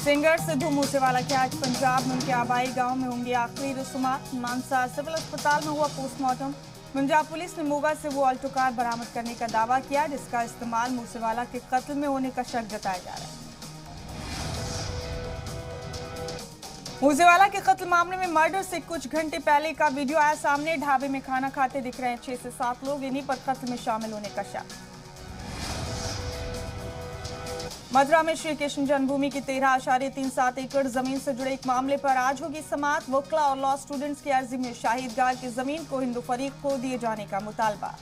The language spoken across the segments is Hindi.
सिंगर सिद्धू मूसेवाला के आज पंजाब में उनके आबाई गांव में होंगे आखिरी रसूमात। मानसा सिविल अस्पताल में हुआ पोस्टमार्टम। पंजाब पुलिस ने मोगा से वो ऑल्टो कार बरामद करने का दावा किया जिसका इस्तेमाल मूसेवाला के कत्ल में होने का शक जताया जा रहा है। मूसेवाला के कत्ल मामले में मर्डर से कुछ घंटे पहले का वीडियो आया सामने। ढाबे में खाना खाते दिख रहे हैं 6 से 7 लोग, इन्हीं पर कत्ल में शामिल होने का शक। मथुरा में श्री कृष्ण जन्मभूमि की 13.37 एकड़ जमीन से जुड़े एक मामले पर आज होगी समाअत। वकला और लॉ स्टूडेंट्स की अर्जी में शाहीदगाह की जमीन को हिंदू फरीक को दिए जाने का मुतालबा।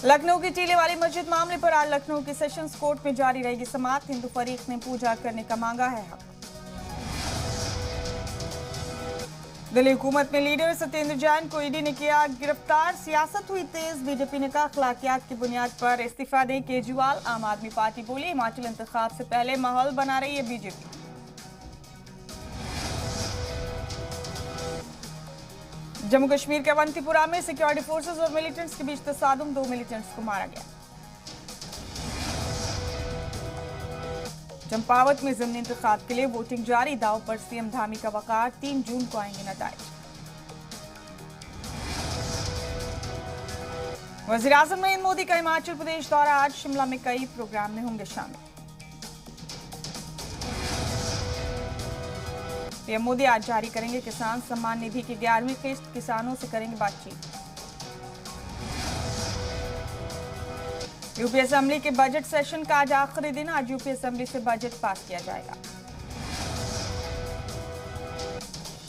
लखनऊ की टीले वाली मस्जिद मामले पर आज लखनऊ की सेशंस कोर्ट में जारी रहेगी समाअत। हिंदू फरीक ने पूजा करने का मांगा है हक। दिल्ली हुकूमत में लीडर सत्येंद्र जैन को ईडी ने किया गिरफ्तार। सियासत हुई तेज। बीजेपी ने कहा अखलाकियात की बुनियाद पर इस्तीफा दे केजरीवाल। आम आदमी पार्टी बोली हिमाचल इंतखाब से पहले माहौल बना रही है बीजेपी। जम्मू कश्मीर के अवंतीपुरा में सिक्योरिटी फोर्सेस और मिलिटेंट्स के बीच तसादुम, 2 मिलिटेंट्स को मारा गया। चंपावत में ज़िमनी इंतखाब के लिए वोटिंग जारी। दाव पर सीएम धामी का वकार। 3 जून को आएंगे नताइज। वज़ीर आज़म नरेंद्र मोदी का हिमाचल प्रदेश दौरा। आज शिमला में कई प्रोग्राम में होंगे शामिल। पीएम मोदी आज जारी करेंगे किसान सम्मान निधि की 11वीं किस्त। किसानों से करेंगे बातचीत। यूपी असेंबली के बजट सेशन का आज आखिरी दिन। आज यूपी असेंबली से बजट पास किया जाएगा।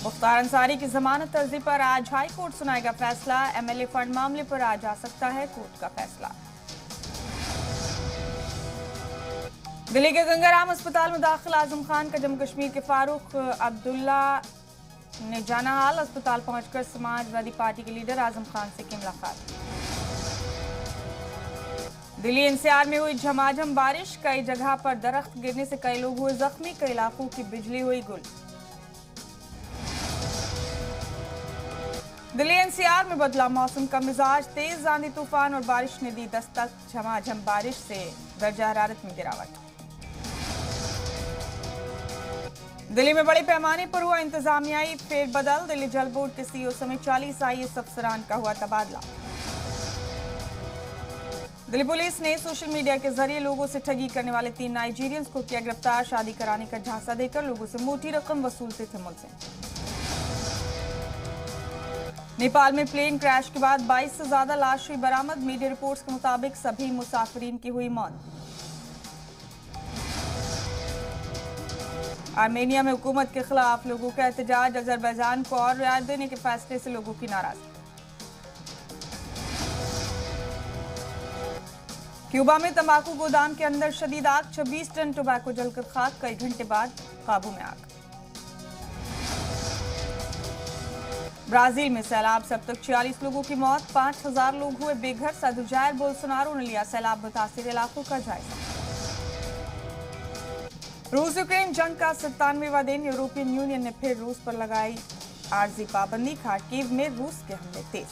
मुख्तार अंसारी की जमानत अर्जी पर आज हाई कोर्ट सुनाएगा फैसला। एमएलए फंड मामले पर आज आ सकता है कोर्ट का फैसला। दिल्ली के गंगाराम अस्पताल में दाखिल आजम खान का जम्मू कश्मीर के फारूक अब्दुल्ला ने जाना हाल। अस्पताल पहुंचकर समाजवादी पार्टी के लीडर आजम खान से की मुलाकात। दिल्ली एनसीआर में हुई झमाझम बारिश। कई जगह पर दरख्त गिरने से कई लोग हुए जख्मी। कई इलाकों की बिजली हुई गुल। दिल्ली एनसीआर में बदला मौसम का मिजाज। तेज आंधी तूफान और बारिश ने दी दस्तक। झमाझम बारिश से दर्जा हरारत में गिरावट। दिल्ली में बड़े पैमाने पर हुआ इंतजामियाई फेरबदल। दिल्ली जल बोर्ड के सीईओ समेत 40 आईएएस अफसरान का हुआ तबादला। दिल्ली पुलिस ने सोशल मीडिया के जरिए लोगों से ठगी करने वाले 3 नाइजीरियंस को किया गिरफ्तार। शादी कराने का झांसा देकर लोगों से मोटी रकम वसूलते थे मुलजिम। नेपाल में प्लेन क्रैश के बाद 22 से ज्यादा लाश हुई बरामद। मीडिया रिपोर्ट्स के मुताबिक सभी मुसाफिरीन की हुई मौत। आर्मेनिया में हुकूमत के खिलाफ लोगों का एहतजाज। अजरबैजान को और रियायत देने के फैसले से लोगों की नाराजगी। क्यूबा में तंबाकू गोदाम के अंदर शदीद आग। 26 टन टोबैको जलकर खाक। कई घंटे बाद काबू में आग। ब्राजील में सैलाब से अब तक 46 लोगों की मौत। 5000 लोग हुए बेघर। सदर जायर बोल्सोनारो ने लिया सैलाब मुतासिर इलाकों का जायजा। रूस यूक्रेन जंग का 97वां दिन। यूरोपियन यूनियन ने फिर रूस पर लगाई आर्जी पाबंदी। खार्किव में रूस के हमले तेज।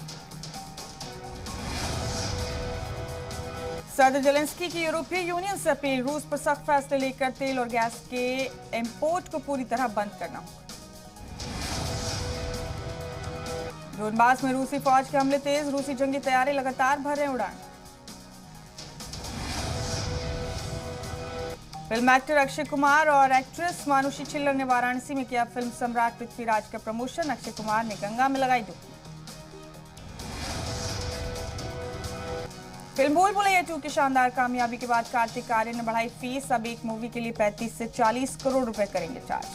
सदर जेलेंस्की की यूरोपीय यूनियन से अपील। रूस पर सख्त फैसले लेकर तेल और गैस के इंपोर्ट को पूरी तरह बंद करना होगा। डोनबास में रूसी फौज के हमले तेज। रूसी जंगी तैयारी लगातार भर रहे उड़ान। फिल्म एक्टर अक्षय कुमार और एक्ट्रेस मानुषी छिल्लर ने वाराणसी में किया फिल्म सम्राट पृथ्वीराज का प्रमोशन। अक्षय कुमार ने गंगा में लगाई डुबकी। फिल्म भूल भुलैया 2 की शानदार कामयाबी के बाद कार्तिक आर्यन ने बढ़ाई फीस। अब एक मूवी के लिए 35 से 40 करोड़ रुपए करेंगे चार्ज।